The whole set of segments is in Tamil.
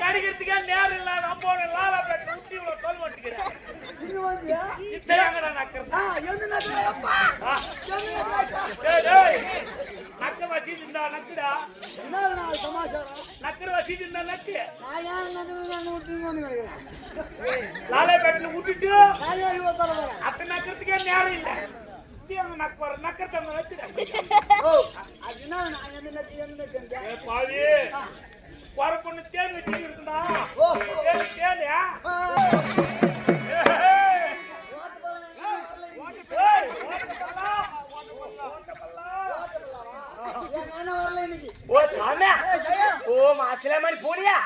கடிக்கிறதுக்கே நேரம் இல்ல நம்ம லாலா பேட் ஊட்டி இவ்வளவு தோல் மாட்டுக்கிறேன் நக்க வசிந்தா நக்குடா நக்கர வசிந்தா நக்கு லாலா பேட்ல ஊட்டிட்டு அப்ப நக்கிறதுக்கே நேரம் இல்ல நக்கத்தை பாவி பொறுப்புன்னு தேன் வச்சு இருக்குடா தேனியா ஓ மாசில மாதிரி போனியா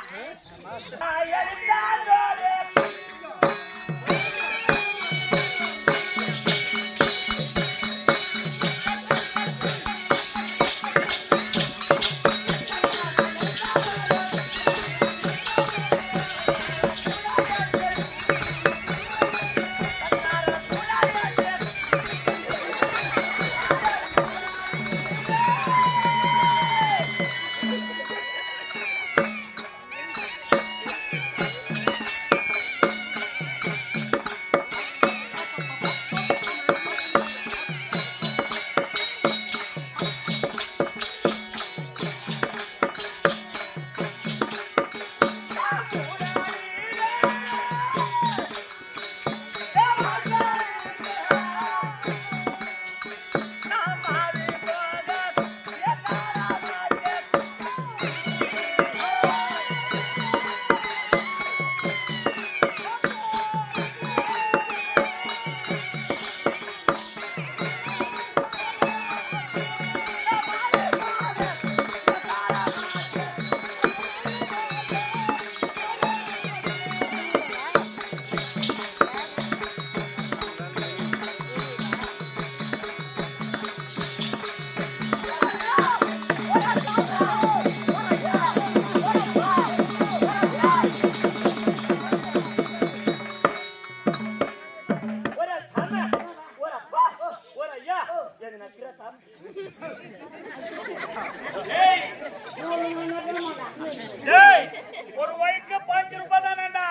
ஒரு வழக்கு 5 ரூபாய் தானேடா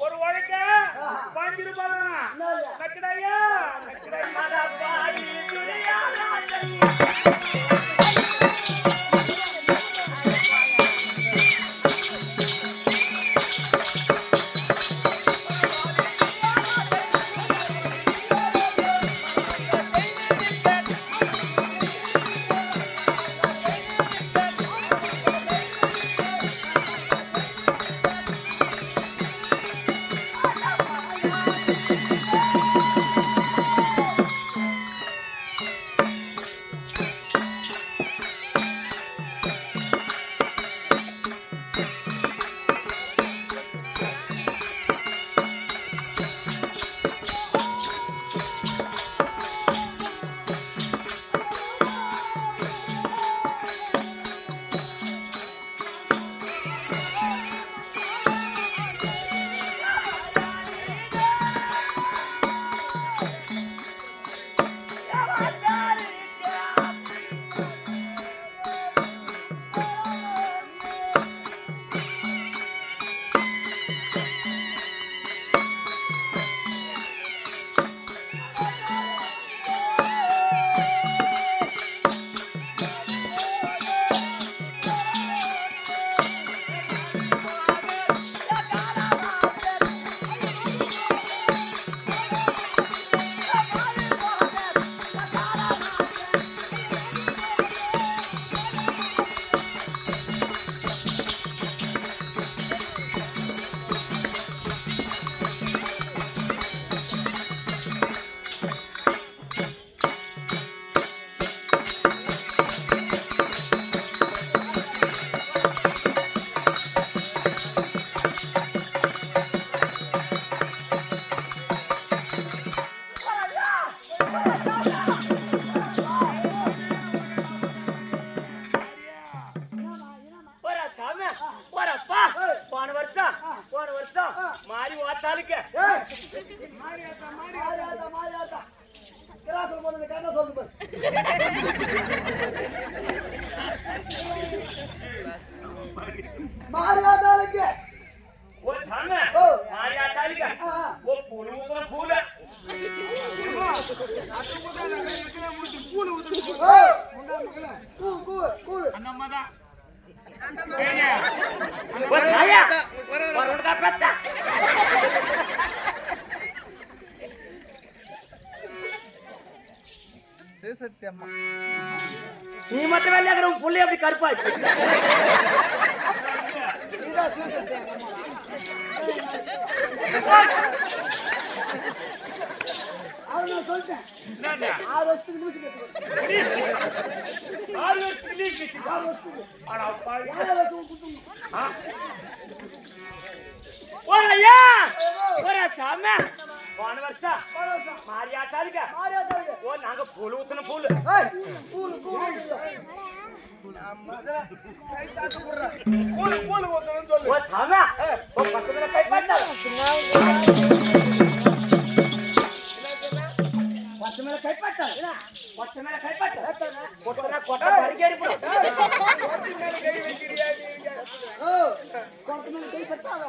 ஒரு வழக்கு 5 ரூபாய் தானா நக்கடையா மாரியாதாளுக்கு ஓ சாமி மாரியாத்தாலிக்க ஓ பூல ஊத்துற பூல அந்தம்மாதான் நீ மட்டும் வெளியாகிற புள்ளி அப்படி கருப்பாச்சு சொல்லிட்டேன் 6 வருஷத்துக்கு போன வருஷம் மாரியாத்தாளுக்க ஓ நாங்க பூல் ஊத்துன பூல் ஓ சாமி ஓ 10 மேல கை பட்டா 10 மேல கை பட்டா 10 மேல கை பட்டா கொட்டனா கொட்ட பரிகேரி போ 10 மேல கை வைக்கிறியா நீங்க ஓ 10 மேல கை பட்டாத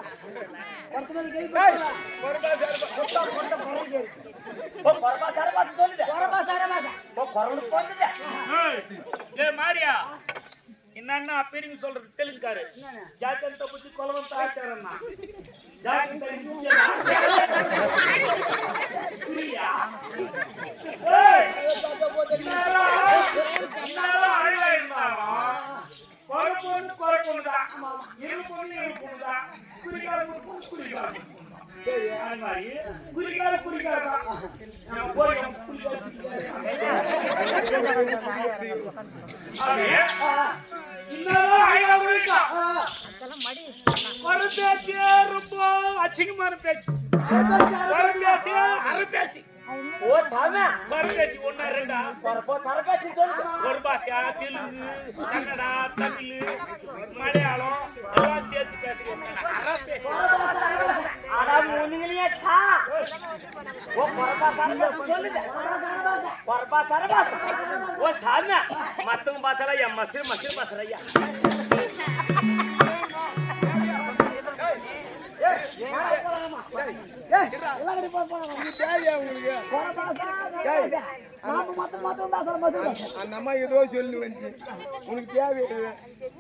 10 மேல கை பட்டாத பரபா சரபா கொட்ட பரிகேரி ஓ பரபா சரபா சொல்லுதே பரபா சரபா ஓ கொரடு போடுதே ஏ மாரியா என்னன்னா அப்பீரிங்க சொல்றது தெலுங்குக்காரு ஜாக்கಂತ ಬುದ್ಧಿ ಕೊಲವಂತ ಆಚಾರನ್ನ ಜಾಕಂತ ಇಂಜನ ಕುರಿಯಾ ಏಯ್ ನಾರಾ ಆಯ್ಲ ಇರ್ತಾವ ಕೊರಕೊಂಡ ಇರುಕೊಂಡ ಕುರಿಗಾರ ಸರಿ ಆನ್ಮಾರಿ ಕುರಿಗಾರ ನಾವು ಹೋಗಿ ಕುರಿಗಾರ இன்னும் ஆயிரா குடிக்கா பரதேசி ரொம்ப அசிங்கமான பேச்சு பரதேசி அரபேசி ஓ சாமி பரதேசி ஒண்ணா ரெண்டா பரபோ சரபேசி சொல்லு ஒரு பாஷா தெலுங்கு கன்னடா தமிழ் மலையாளம் எல்லாம் சேர்த்து பேசுறீங்க அரபேசி ஆனா மூணுங்களே சா ஓ பரபா சரபேசி சொல்லுங்க பரபா சரபேசி ஓ சாமி மத்தவங்க பார்த்தா என் மஸ்திர் பார்த்தறையா அந்தம்மா ஏதோ சொல்லி வந்து உனக்கு தேவை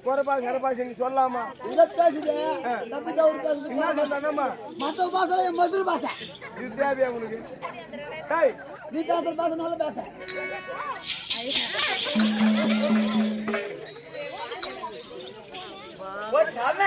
குறைபாசு கரபாசு நீ சொல்லாமா மத்த பாசல மதுரை பாசை இது தேவையா உனக்கு நீ பேசுற பாச நல்ல பேச What time?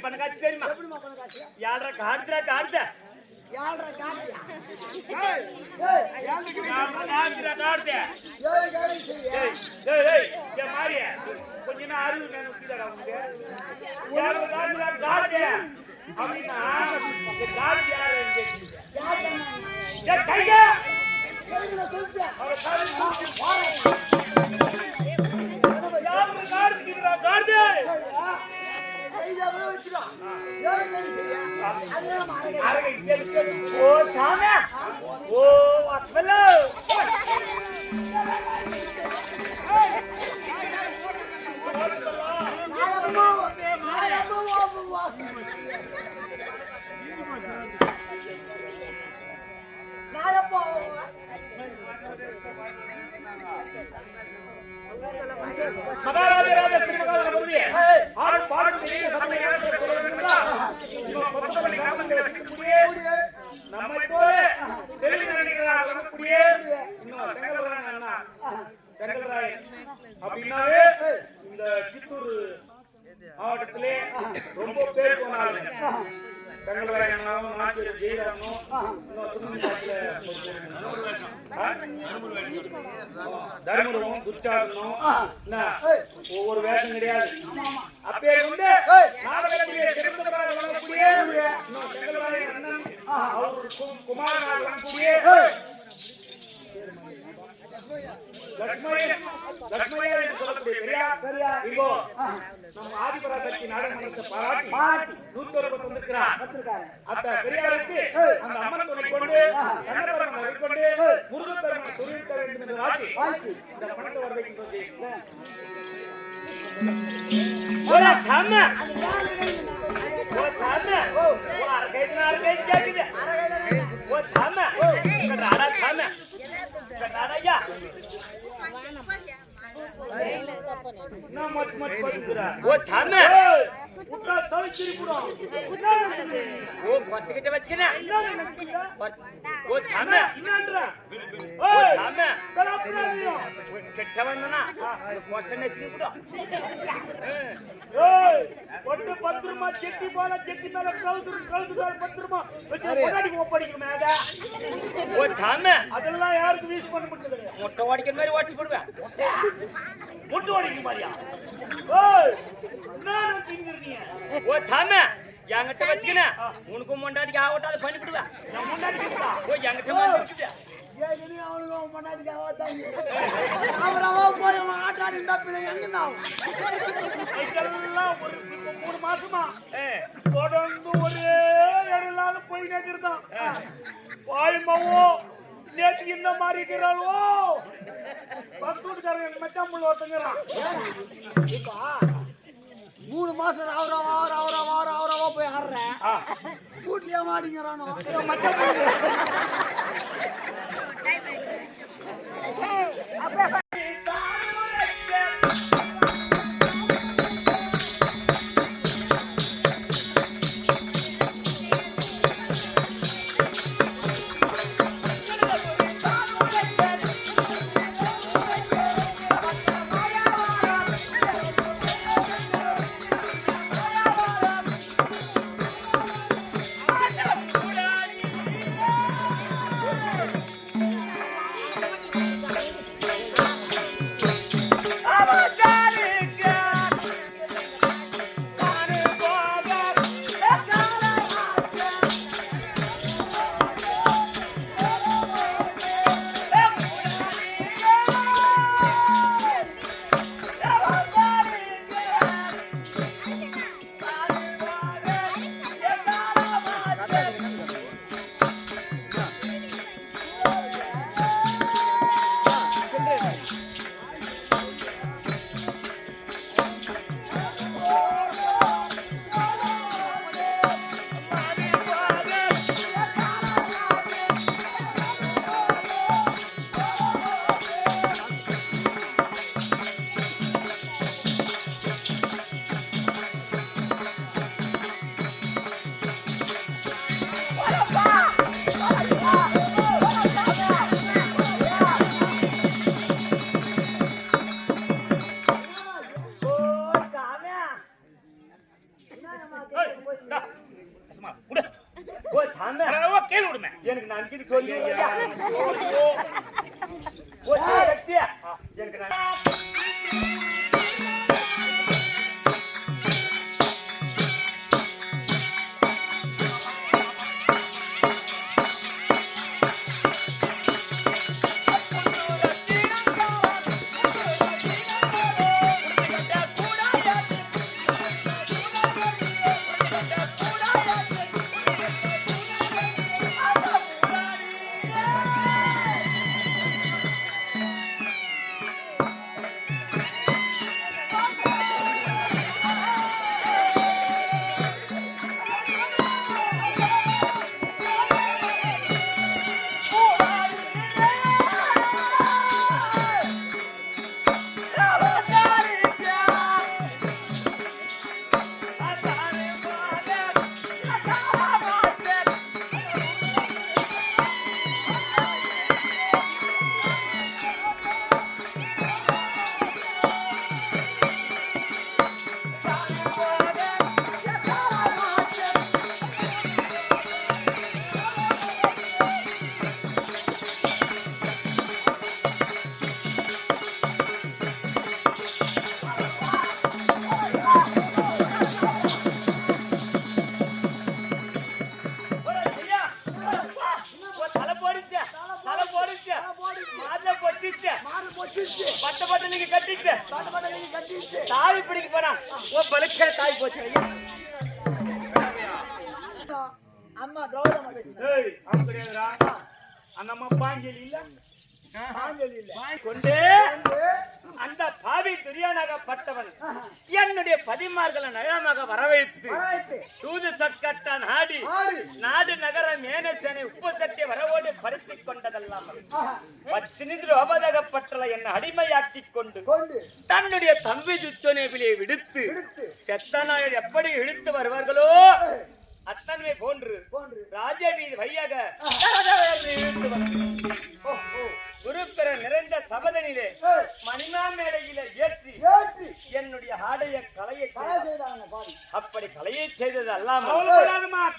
பண்ண காட்சி தெரியுமா? எப்படிமா பண்ண காட்சி? யாரா காடுறா காடுத? யாழ்ற காட்டியா? ஏய், யாரா காடுத? ஏய் காரி செய்ய. ஏய் மாறிய கொஞ்ச நேரம் அருள் நான் உத்திடா உனக்கு. யாரா காடுத? அப்படினா இந்த காடு யாரு கேக்குது? யார் சொன்னா? ஏய் கைக கையில சொல்லிச்சா? அவ காடு தூக்கி போறா. யாரா காடுதுடா காடுத? கையில அப்படியே வச்சுடா. ஏய் காரி செய்ய. அதெல்லாம் மாறவே. அரகை கேளு. ஓ சாமி. ஓ அஸ்மலோ. மகாராஜ ஸ்ரீமகாராஜ பிரபுவே ஆடு பாடும் தெரிய சபையாக சொல்ல வேண்டுமா? இன்னும் கொத்தமல்லி கிராமத்தில் வசிக்கக்கூடிய நம்மை போல தெலுங்கு நடிகர்களாக வரக்கூடிய இன்னும் செங்கல்ராயன் அண்ணா செங்கல்ராயன் அப்படின்னாவே இந்த சித்தூர் மாவட்டத்திலே ரொம்ப பேர் போனாங்க. செங்கல்ராயன் அண்ணாவும் நாட்டியர் ஜெயராமனும் இன்னும் திருமணத்தில் தர்மபுரம் துச்சாடனும் ஒவ்வொரு வேஷம் கிடையாது. அப்பே வந்து நாடகத்திலே சிறந்தவராக வரக்கூடிய இன்னும் செங்கல்ராயன் அண்ணன் அவர் குமாரனாக வரக்கூடிய லட்சுமையா என்று சொல்லக்கூடிய பெரியார் இங்கோ நம்ம ஆதிபராசக்தி நாடகத்தை பாராட்டி 160 வந்திருக்கிறார். அந்த பெரியாருக்கு அந்த அம்மன் துணை கொண்டு கண்ணபெருமான் அருள் கொண்டு முருகப்பெருமான் துணிக்க வேண்டும் என்று வாழ்த்தி இந்த பணத்தை வர வைக்கின்றோம். ஓடா சாம ஓ சாம ஓ அரகைதனால கேக்குது ஓ சாம கடாடா சாம கடாடா ना मत मत पड़ुरा वो थाने उठा सारी चिरी पुरा वो कोत्ते के बच्चे ना वो थाने इनांड्रा ओ थाने करा पुरानियो केट्टा वंदना कोत्ते ने चिरी पुरा ओय कोत्ते पत्रमा जेट्टी बोला जेट्टी मेला कलदुर पत्रमा कोडाडी ओपडिंग मेगा वो थाने ಅದೆಲ್ಲ ಯಾರಿಗೆ ವೀಸ್ ಮಾಡ್ಬಿಟ್ಟಿದ್ದಾರೆ ಮೊಟ್ಟ ವಾಡಿಕೆ ಮೇಲೆ ವಾಚ್ ಬಿಡ್ಬೇ முட்டு ஓடிக்கு மாதிரியா ஓய் நான் திங்கிறீங்க ஓ சாம என்கிட்ட வச்சுக்கினே உனக்கு முண்டாடிக்கு ஆகட்டாத பண்ணி விடுவேன் நான் முண்டாடிக்கு ஓ என்கிட்ட வந்துருக்குது ஏய் நீ அவனுக்கு முன்னாடி ஆவட்டாங்க அவரவா போய் ஆட்டாடி தப்பின எங்கனா இதெல்லாம் ஒரு 3 மாசமா தொடர்ந்து ஒரே இடலால போய் நிக்கிறதான் பாய்மாவோ நேத்து இந்த மாதிரி இருக்கிறாளோ பத்துக்காரங்க மச்சான் முள்ள ஒருத்தங்கறான் இப்பா 3 மாசம் அவரவா போய் ஆடுறேன் கூட்டியா மாடிங்கறானோ மச்சான் ஓ சாமி கேள்வி விடுமே எனக்கு நன்றிக்கு சொல்லி ஓ சக்தியா எனக்கு தாவி பிடிக்க போனா தாய் போச்சு அம்மா திரௌபதி கிடையாதுடா அந்த அம்மா பாஞ்சலி இல்ல பாஞ்சலி இல்ல கொண்டு அந்த பாவி துரியானாகப்பட்டவன் என்னுடைய பதிமார்களை நகரமாக வரவழைத்து தூது சட்கட்ட நாடி நாடு நகர மேனசனை உப்பு சட்டை வரவோடு பறித்துக் கொண்டதல்லாமல் பத்தினி திரௌபதியாகப்பட்டவளை என்னை அடிமையாக்கிக் கொண்டு தன்னுடைய தம்பி துச்சோனேபிலே விடுத்து செத்தனாயர் எப்படி இழுத்து வருவார்களோ அத்தன்மை போன்று ராஜவீதி வையாக குருப்பெற நிறைந்த சபதனிலே மணிமா மேடையிலே ஏற்றி என்னுடைய ஆடைய கலையை அப்படி கலையை செய்தது அல்லாமல்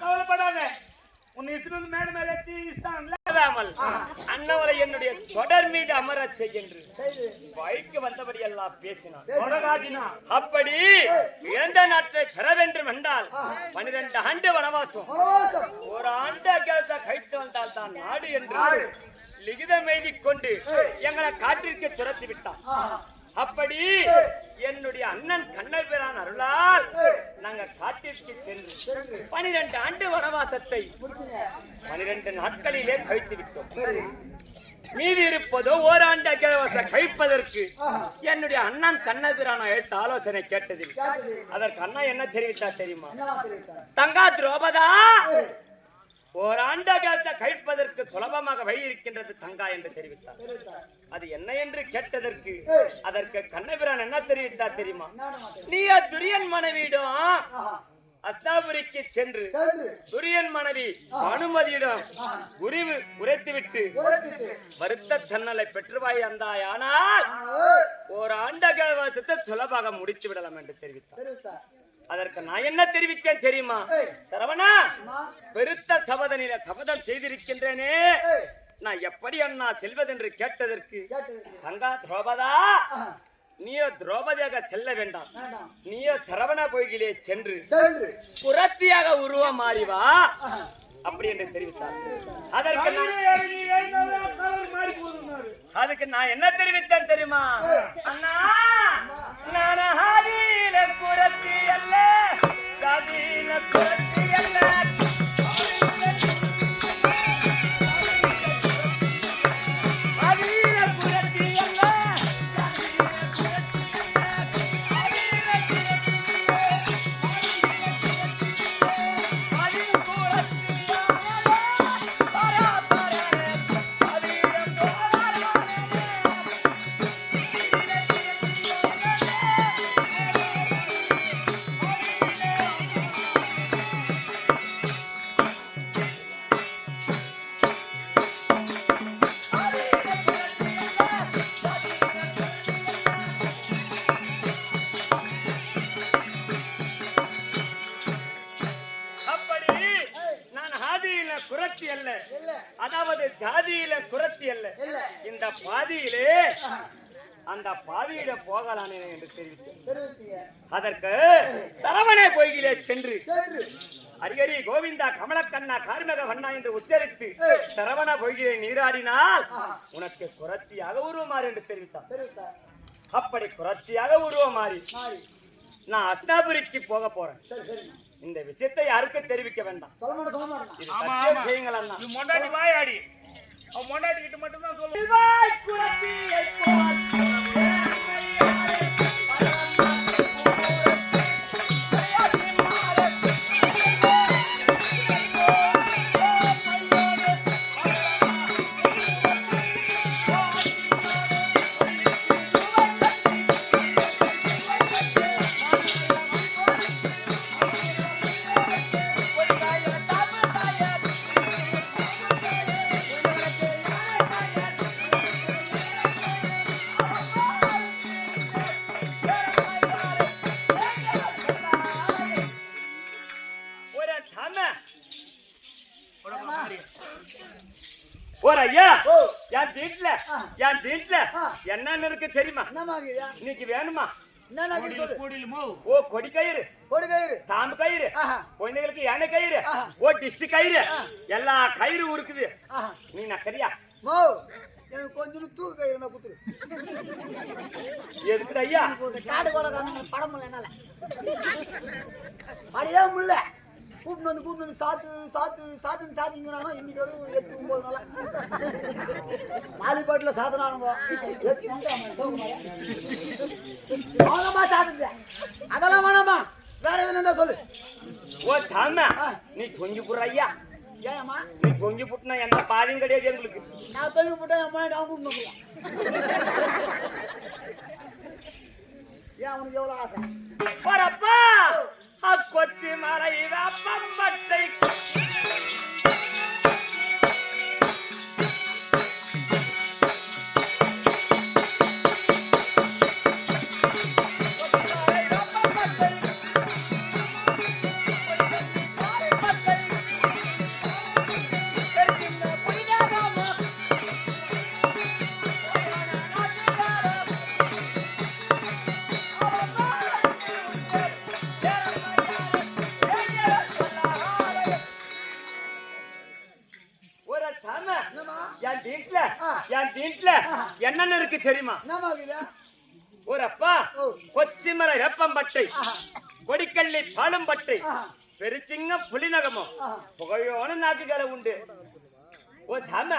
கவலைப்படாத உன் இஸ்ரேல் மேடை மேலே இல்லாமல் அன்னவரை என்னுடைய தொடர் மீது அமரச் செய்யென்று வாய்க்கு வந்தபடி எல்லாம் பேசினான். அப்படி இழந்த நாட்டை பெற வேண்டும் என்றால் 12 ஆண்டு வனவாசம் ஒரு ஆண்டு கைத்து வந்தால் தான் நாடு என்று லிகிதம் எழுதி கொண்டு எங்களை காட்டிற்கு துரத்தி விட்டான். அப்படி என்னுடைய அண்ணன் கண்ணபிரான் அருளால் நாங்க காட்டிற்கு சென்று 12 ஆண்டு வனவாசத்தை 12 நாட்களிலே கழித்து விட்டோம். மீதி இருப்பதோ ஓராண்டு அஜ்ஞாதவாசம் கழிப்பதற்கு என்னுடைய அண்ணன் கண்ணபிரான் எடுத்த ஆலோசனை கேட்டதில் அதற்கு அண்ணா என்ன தெரிவித்தார் தெரியுமா? தங்கா திரௌபதா, ஓராண்டு அஜ்ஞாதத்தை கழிப்பதற்கு சுலபமாக வழி இருக்கின்றது தங்கா என்று தெரிவித்தார். அது என்ன என்று கேட்டதற்கு அதற்கு கண்ணபிரான் என்ன தெரிவித்தார் தெரியுமா? நீ துரியன் மனைவியிடம் அஸ்தாபுரிக்கு சென்று துரியன் மனைவி அனுமதியிடம் உரைத்துவிட்டு வருத்த தன்னலை பெற்றுவாய் வந்தாய். ஆனால் ஓராண்டு அஜ்ஞாதவாசத்தை சுலபாக முடித்து விடலாம் என்று தெரிவித்தார். அதற்கு நான் என்ன தெரிவித்தேன் தெரியுமா? சரவணா, பெருத்த சபதனில சபதம் செய்திருக்கின்றேனே, நான் எப்படி அண்ணா செல்வதென்று கேட்டதற்கு தங்கா திரௌபதா, நீயோ திரௌபதியாக செல்ல வேண்டாம், நீயோ சரவண கோயிலே சென்று புரத்தியாக உருவம் மாறிவா அப்படி என்று தெரிவித்தார். அதுக்கு நான் என்ன தெரிவித்தேன் தெரியுமா? அண்ணா, நான் ஆதியில புரத்தி அல்ல, சாதியில புரத்தி அல்ல, குறத்தி அல்ல, இல்ல அதாவது ஜாதியில குறத்தி அல்ல, இல்ல இந்த பாதியிலே அந்த பாதியில போகலானே என்று தெரிவித்தேன். தெரிவித்தீங்க. அதற்கு சரவண கோயிலே சென்று சென்று ஹரிஹரி கோவிந்தா கமலக்கண்ணா கார்மேக வண்ணா என்று உச்சரித்து சரவண கோயிலை நீராடினால் உனக்கு குறத்தியாக உருவமாறு என்று தெரிவித்தான். தெரிவித்தார். அப்படி குறத்தியாக உருவமாறி மாறி நான் அஸ்தாபுரிக்கு போக போறேன். சரி சரி இந்த விஷயத்தை யாருக்கும் தெரிவிக்க வேண்டாம். சொல்ல மாட்டேன் சொல்ல மாட்டேன். இது சத்தியம் செய்யுங்கள் அண்ணா. இது மொண்டாட்டி வாயாடி அவன் மொண்டாட்டி கிட்ட மட்டும் தான் சொல்லுவான். ஒரு ஐயா ஓ என் வீட்டுல என்னன்னு இருக்கு தெரியுமா? என்னமாங்கய்யா? இன்னைக்கு வேணுமா? என்னன்னா சொல்லு. ஓ கொடி கயிறு, கொடு கயிறு. தாம்பு கயிறு, ஆஹா. குழந்தைகளுக்கு யானை கயிறு, ஆஹா. ஓ டிஸ்ட் கயிறு, எல்லா கயிறு இருக்குது. ஆஹா. நீ நக்கறியா? மோ எனக்கு கொஞ்சம் தூக்கு கயிறு நான் குத்துரு. எதுக்குது ஐயா? காடு கோல படம் இல்ல என்னால அடியே முல்ல கூப்பிட்டு வந்து சாத்துங்கிறாங்க. இன்னைக்கு ஒரு 8-9 நாளா மாலிப்பாட்டில் சாதனானுங்க அவங்கம்மா சாத்துங்க. அதெல்லாம் வேணாமா, வேற எதுனா இருந்தா சொல்லு. ஓ சாம நீ தொங்கி போடுற ஐயா. ஏம்மா நீ தொங்கி புட்டினா எந்த பாதியும் கிடையாது எங்களுக்கு. நான் தொங்கி போட்டேன் என் முன்னாடி அவன் கூப்பிட்டு ஏன் அவனுக்கு எவ்வளோ ஆசை? போறப்பா கொச்சி மலை வேப்பம்பட்டை என் வீட்டுல என்னன்னு இருக்கு தெரியுமா? ஒரு அப்பா கொச்சிமலை வேப்பம்பட்டை, கொடிக்கல்லி பாலும்பட்டை, பெருச்சிங்கம் புலிநகமும் புகையோன நாட்டுகளை உண்டு. ஓ சாம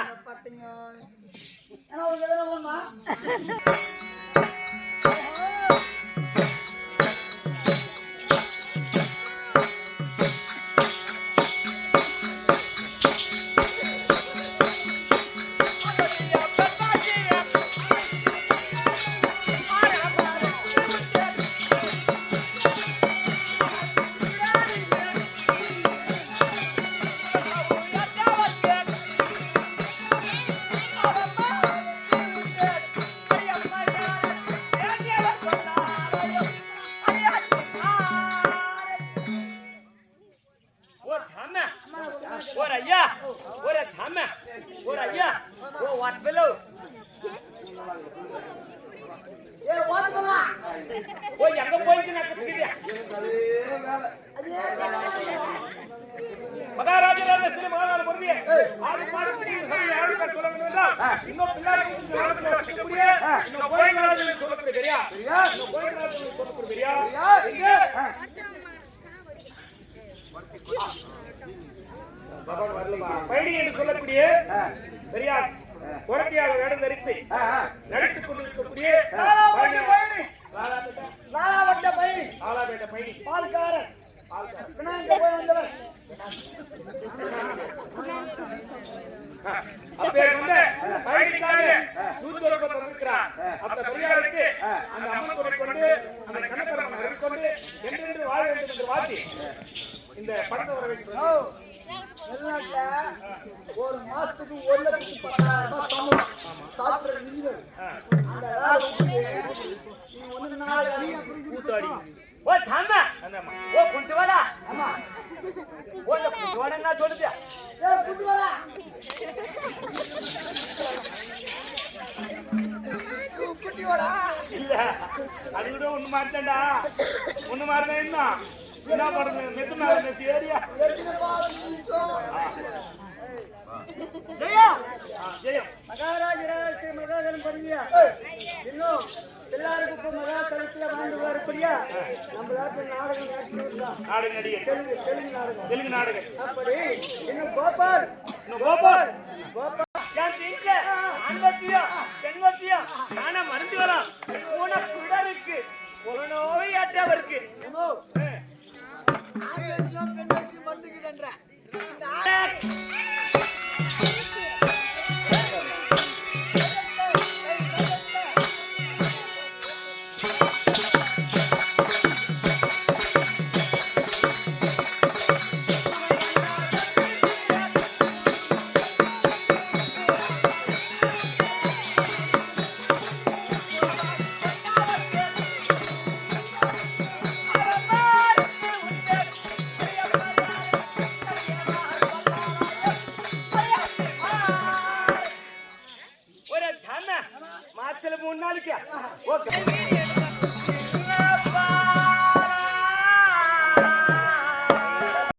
பைடி என்று சொல்லக்கூடிய பெரியார் குரத்தியாக வேடம் தரித்து நடித்துக் கொண்டிருக்கக்கூடிய ஆலாபேட்ட பைடி பால்காரர் அப்பேர் வந்து பைடிக்காக தூதுவரப்ப தந்திருக்கிறார். அந்த பெரியாருக்கு அந்த அம்மன் கொடை கொண்டு அந்த கணக்கரமன் அருள்கொண்டு என்றென்று வாழ வேண்டும் என்று வாழ்த்தி இந்த படத்தை வர வேண்டும். வெளிநாட்டுல ஒரு மாசத்துக்கு 1,10,000 ரூபாய் சம்பளம் சாப்பிடுற இனிமேல் அந்த வேலை நீங்க ஒண்ணு நாளைக்கு அடிக்க கூத்தாடி ஓ சாம ஓ கொஞ்சம் வாடா. ஆமா என்ன சொல்லுது ஏய் குட்டி வாடா குட்டி வாடா இல்ல அது கூட ஒண்ணு மாட்டேன்டா ஒண்ணு மாறினா என்ன பண்றது மெத்து மேல மெத்து ஏரியா ஜெயா ஜெயம் மகாராஜராஜ மகாகணம் பரியா இன்னும் எல்லாருக்கும் மகா சலத்துல வாழ்ந்து வரப்படியா நம்ம நாட்டு நாடகம் நடிச்சிருந்தான் நாடக நடிகர் தெலுங்கு நாடகம் அப்படி இன்னும் கோபால் ஆண்வச்சியம் பெண்வச்சியம் நானா மருந்து வரோம் போன குடருக்கு நோய் ஆட்டாவ இருக்கு ஒரு தன்ன மாசத்துல 3 நாளைக்கு ஓகே